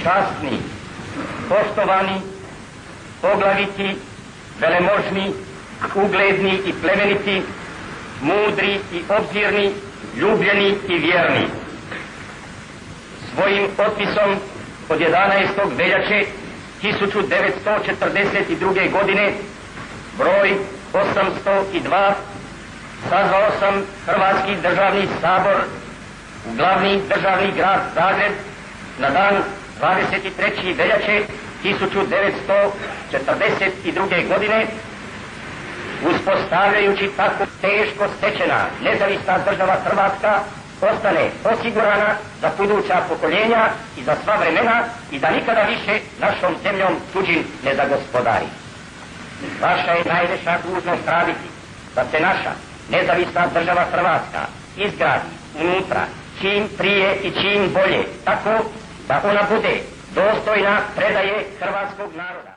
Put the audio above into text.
Časni, poštovani, poglaviti, velemožni, ugledni i plemeniti, mudri i obzirni, ljubljeni i vjerni. Svojim potpisom od 11. veljače 1942. godine broj 802 sazvao sam Hrvatski državni sabor u glavni državni grad Zagreb na dan 23. veljače 1942. godine, uspostavljajući tako teško stečena nezavisna država Hrvatska ostane osigurana za buduća pokoljenja i za sva vremena i da nikada više našom zemljom tuđim ne zagospodari. Vaša je najveća dužnost raditi da se naša nezavisna država Hrvatska izgradi unutra čim prije i čim bolje, tako da ona bude dostojna predaje hrvatskog naroda.